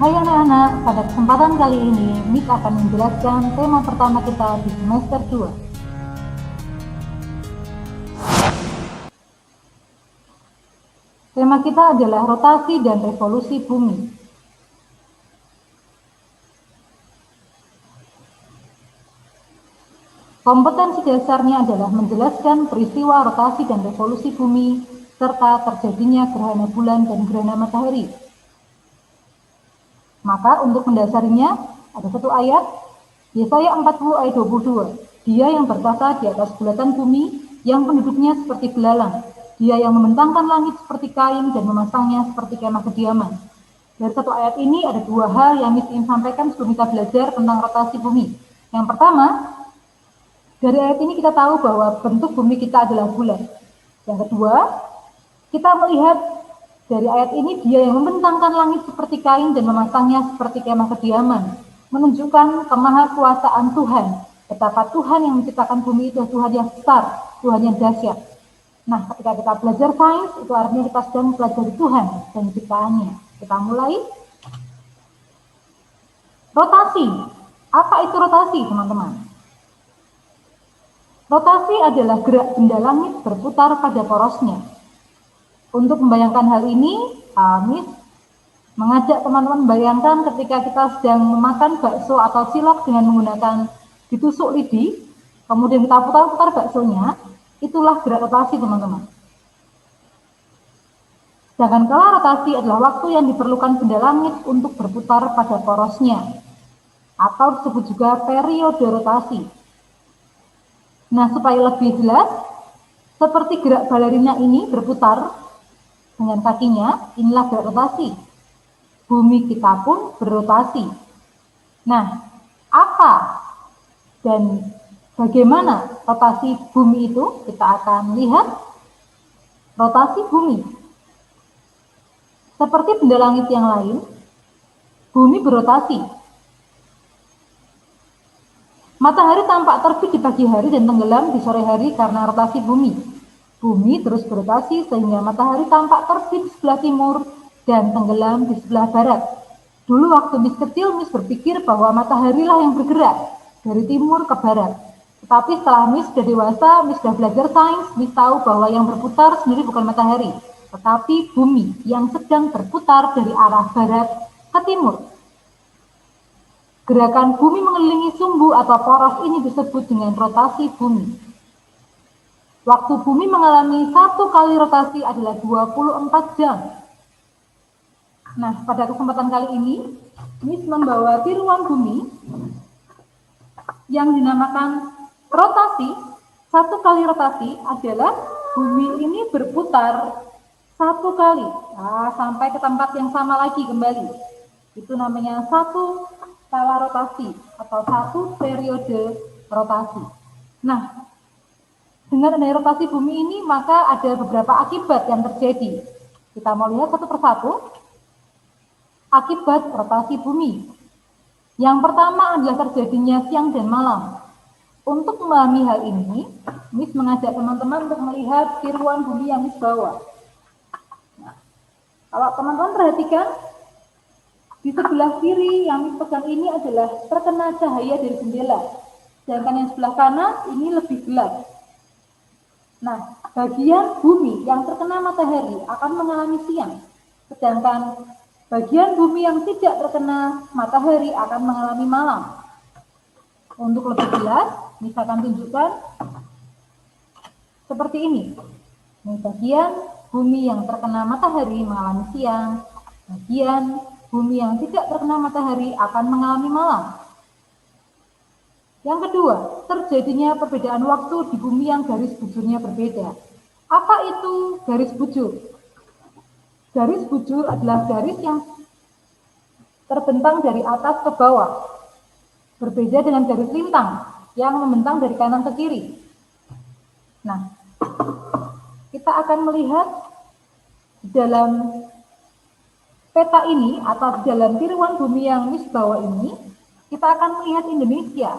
Hai anak-anak, pada kesempatan kali ini Miss akan menjelaskan tema pertama kita di semester 2. Tema kita adalah rotasi dan revolusi bumi. Kompetensi dasarnya adalah menjelaskan peristiwa rotasi dan revolusi bumi serta terjadinya gerhana bulan dan gerhana matahari. Maka untuk mendasarinya ada satu ayat, Yesaya 40 ayat 22. Dia yang bertata di atas bulatan bumi, yang penduduknya seperti belalang. Dia yang membentangkan langit seperti kain dan memasangnya seperti kemah kediaman. Dari satu ayat ini ada dua hal yang ingin sampaikan sebelum kita belajar tentang rotasi bumi. Yang pertama, dari ayat ini kita tahu bahwa bentuk bumi kita adalah bulat. Yang kedua, kita melihat dari ayat ini dia yang membentangkan langit seperti kain dan memasangnya seperti kemah kediaman, menunjukkan kemahakuasaan Tuhan, betapa Tuhan yang menciptakan bumi itu Tuhan yang besar, Tuhan yang dahsyat. Nah, ketika kita belajar sains, itu artinya kita sedang mempelajari Tuhan dan ciptaannya. Kita mulai. Rotasi. Apa itu rotasi, teman-teman? Rotasi adalah gerak benda langit berputar pada porosnya. Untuk membayangkan hal ini, Miss mengajak teman-teman membayangkan ketika kita sedang memakan bakso atau cilok dengan menggunakan ditusuk lidi, kemudian kita putar-putar baksonya, itulah gerak rotasi, teman-teman. Sedangkan kala rotasi adalah waktu yang diperlukan benda langit untuk berputar pada porosnya, atau disebut juga periode rotasi. Nah, supaya lebih jelas, seperti gerak balerina ini berputar dengan kakinya, inilah gerak rotasi. Bumi kita pun berrotasi. Nah, apa dan bagaimana rotasi bumi itu? Kita akan lihat rotasi bumi. Seperti benda langit yang lain, bumi berrotasi. Matahari tampak terbit di pagi hari dan tenggelam di sore hari karena rotasi bumi. Bumi terus berotasi sehingga matahari tampak terbit di sebelah timur dan tenggelam di sebelah barat. Dulu waktu Miss kecil, Miss berpikir bahwa matahari lah yang bergerak dari timur ke barat. Tetapi setelah Miss sudah dewasa, Miss sudah belajar sains, Miss tahu bahwa yang berputar sendiri bukan matahari, tetapi bumi yang sedang berputar dari arah barat ke timur. Gerakan bumi mengelilingi sumbu atau poros ini disebut dengan rotasi bumi. Waktu bumi mengalami satu kali rotasi adalah 24 jam. Nah, pada kesempatan kali ini, Miss membawa tiruan bumi yang dinamakan rotasi. Satu kali rotasi adalah bumi ini berputar satu kali, sampai ke tempat yang sama lagi kembali. Itu namanya satu kala rotasi atau satu periode rotasi. Nah, dengan adanya rotasi bumi ini, maka ada beberapa akibat yang terjadi. Kita mau lihat satu persatu akibat rotasi bumi. Yang pertama adalah terjadinya siang dan malam. Untuk memahami hal ini, Miss mengajak teman-teman untuk melihat tiruan bumi yang Miss bawa. Nah, kalau teman-teman perhatikan, di sebelah kiri yang Miss pegang ini adalah terkena cahaya dari jendela. Sedangkan yang sebelah kanan ini lebih gelap. Nah, bagian bumi yang terkena matahari akan mengalami siang, sedangkan bagian bumi yang tidak terkena matahari akan mengalami malam. Untuk lebih jelas, misalkan tunjukkan seperti ini. Ini bagian bumi yang terkena matahari mengalami siang, bagian bumi yang tidak terkena matahari akan mengalami malam. Yang kedua, terjadinya perbedaan waktu di bumi yang garis bujurnya berbeda. Apa itu garis bujur? Garis bujur adalah garis yang terbentang dari atas ke bawah. Berbeda dengan garis lintang yang membentang dari kanan ke kiri. Nah, kita akan melihat dalam peta ini atau dalam tiruan bumi yang Miss bawa ini, kita akan melihat Indonesia.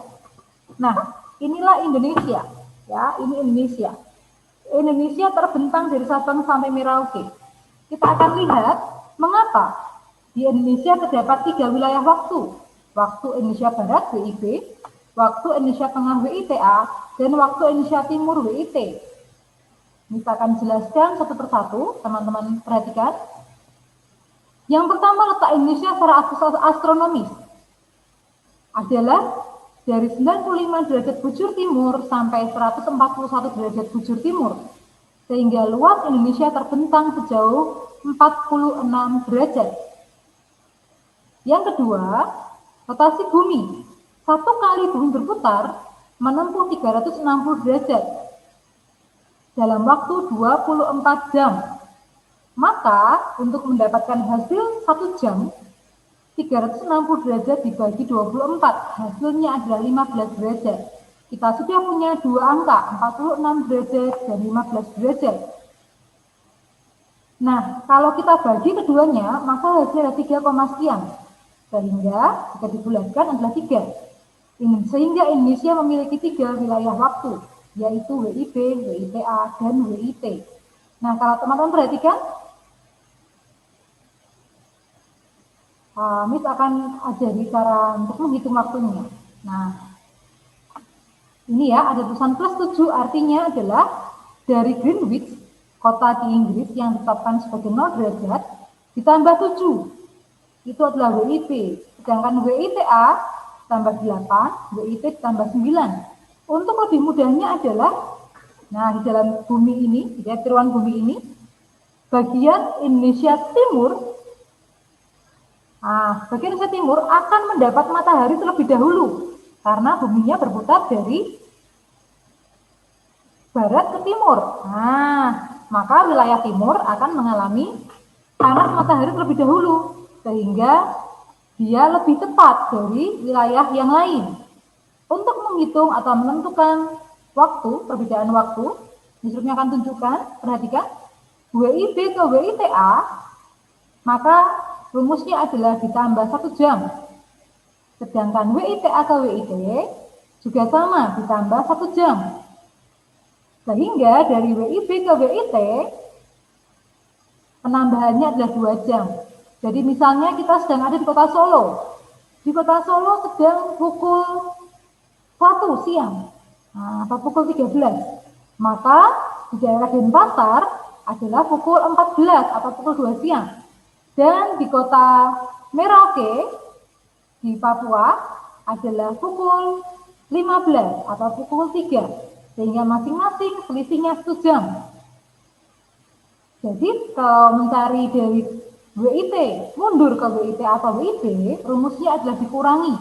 Nah, inilah Indonesia, ya, ini Indonesia. Indonesia terbentang dari Sabang sampai Merauke. Kita akan lihat mengapa Di Indonesia terdapat 3 wilayah waktu. Waktu Indonesia Barat WIB, waktu Indonesia Tengah WITA, dan waktu Indonesia Timur WIT. Ini saya akan jelaskan satu persatu, teman-teman perhatikan. Yang pertama, letak Indonesia secara astronomis adalah dari 95 derajat bujur timur sampai 141 derajat bujur timur, sehingga luas Indonesia terbentang sejauh 46 derajat. Yang kedua, rotasi bumi. Satu kali bumi berputar menempuh 360 derajat dalam waktu 24 jam. Maka untuk mendapatkan hasil 1 jam, 360 derajat dibagi 24, hasilnya adalah 15 derajat. Kita sudah punya dua angka, 46 derajat dan 15 derajat. Nah, kalau kita bagi keduanya, maka hasilnya 3, sekian. Sehingga jika dibulatkan adalah 3. Sehingga Indonesia memiliki 3 wilayah waktu, yaitu WIB, WITA, dan WIT. Nah, kalau teman-teman perhatikan, Miss akan ajari cara untuk menghitung waktunya. Nah, ini ya, ada tulisan +7, artinya adalah dari Greenwich, kota di Inggris yang ditetapkan sebagai 0 derajat, ditambah 7. Itu adalah WIB. Sedangkan WITA tambah 8, WIT tambah 9. Untuk lebih mudahnya adalah, nah di dalam bumi ini, di tiruan bumi ini, bagian Indonesia Timur, bagian Indonesia Timur akan mendapat matahari terlebih dahulu, karena buminya berputar dari barat ke timur. Nah, maka wilayah timur akan mengalami panas matahari terlebih dahulu, sehingga dia lebih tepat dari wilayah yang lain. Untuk menghitung atau menentukan waktu, perbedaan waktu, instruknya akan tunjukkan, perhatikan, WIB ke WITA, maka rumusnya adalah ditambah 1 jam. Sedangkan WITA ke WIT juga sama, ditambah 1 jam. Sehingga dari WIB ke WIT, penambahannya adalah 2 jam. Jadi misalnya kita sedang ada di kota Solo. Di kota Solo sedang pukul 1 siang, atau pukul 13. Maka di daerah Denpasar adalah pukul 14 atau pukul 2 siang. Dan di kota Merauke di Papua adalah pukul 15 atau pukul 3. Sehingga masing-masing selisihnya 1 jam. Jadi kalau mencari dari WIT mundur ke WIT atau WIB, rumusnya adalah dikurangi.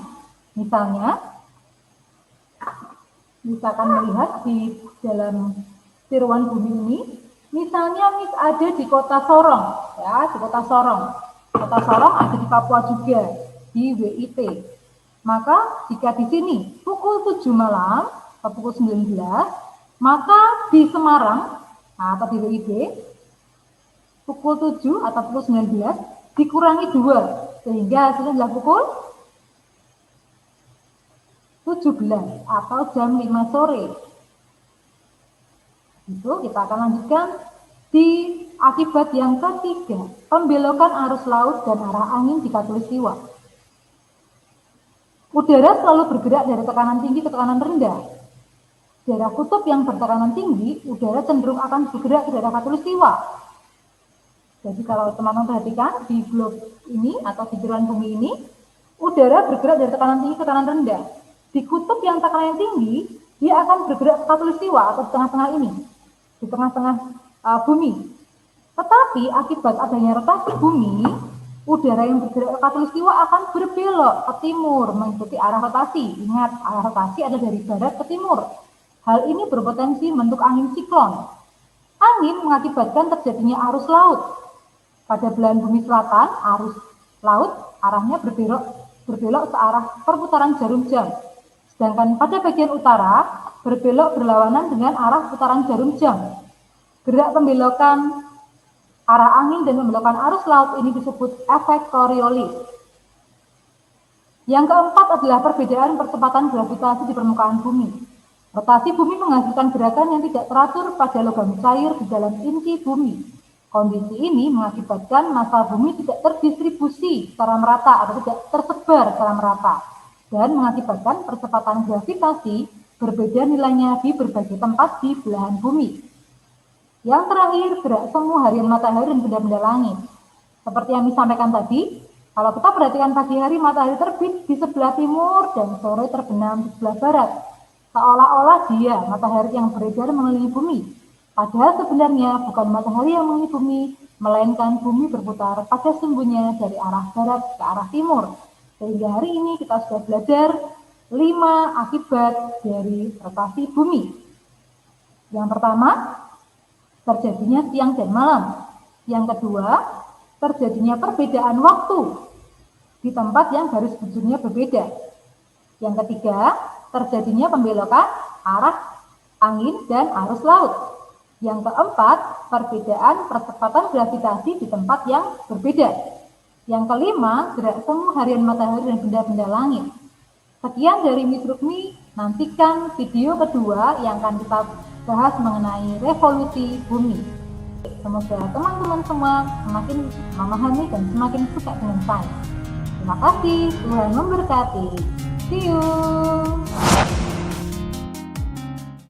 Misalnya, misalkan melihat di dalam tiruan bumi ini, misalnya Miss ada di kota Sorong, ya, di kota Sorong. Kota Sorong ada di Papua juga, di WIT. Maka jika di sini pukul 7 malam atau pukul 19, maka di Semarang atau di WIB pukul 7 atau pukul 19 dikurangi 2, sehingga hasilnya adalah pukul 17 atau jam 5 sore. Itu kita akan lanjutkan di akibat yang ketiga, pembelokan arus laut dan arah angin di khatulistiwa. Udara selalu bergerak dari tekanan tinggi ke tekanan rendah. Daerah kutub yang bertekanan tinggi, udara cenderung akan bergerak ke daerah khatulistiwa. Jadi kalau teman-teman perhatikan di blok ini atau di tiruan bumi ini, udara bergerak dari tekanan tinggi ke tekanan rendah. Di kutub yang tekanan tinggi, dia akan bergerak ke khatulistiwa atau di tengah-tengah ini, di tengah-tengah bumi. Tetapi akibat adanya rotasi bumi, udara yang bergerak ke khatulistiwa akan berbelok ke timur mengikuti arah rotasi. Ingat, arah rotasi ada dari barat ke timur. Hal ini berpotensi membentuk angin siklon. Angin mengakibatkan terjadinya arus laut. Pada belahan bumi selatan, arus laut arahnya berbelok searah perputaran jarum jam. Sedangkan pada bagian utara, berbelok berlawanan dengan arah putaran jarum jam. Gerak pembelokan arah angin dan pembelokan arus laut ini disebut efek Coriolis. Yang keempat adalah perbedaan percepatan gravitasi di permukaan bumi. Rotasi bumi menghasilkan gerakan yang tidak teratur pada logam cair di dalam inti bumi. Kondisi ini mengakibatkan massa bumi tidak terdistribusi secara merata atau tidak tersebar secara merata dan mengakibatkan percepatan gravitasi berbeda nilainya di berbagai tempat di belahan bumi. Yang terakhir, gerak semu harian matahari dan benda-benda langit. Seperti yang disampaikan tadi, kalau kita perhatikan pagi hari matahari terbit di sebelah timur dan sore terbenam di sebelah barat. Seolah-olah dia matahari yang beredar mengelilingi bumi. Padahal sebenarnya bukan matahari yang mengelilingi bumi, melainkan bumi berputar pada sumbunya dari arah barat ke arah timur. Sehingga hari ini kita sudah belajar 5 akibat dari rotasi bumi. Yang pertama, terjadinya siang dan malam. Yang kedua, terjadinya perbedaan waktu di tempat yang garis bujurnya berbeda. Yang ketiga, terjadinya pembelokan arah angin dan arus laut. Yang keempat, perbedaan percepatan gravitasi di tempat yang berbeda. Yang kelima, gerak semu harian matahari dan benda-benda langit. Sekian dari Miss Rukmi, nantikan video kedua yang akan kita bahas mengenai revolusi bumi. Semoga teman-teman semua semakin memahami dan semakin suka dengan sains. Terima kasih, Tuhan memberkati. See you.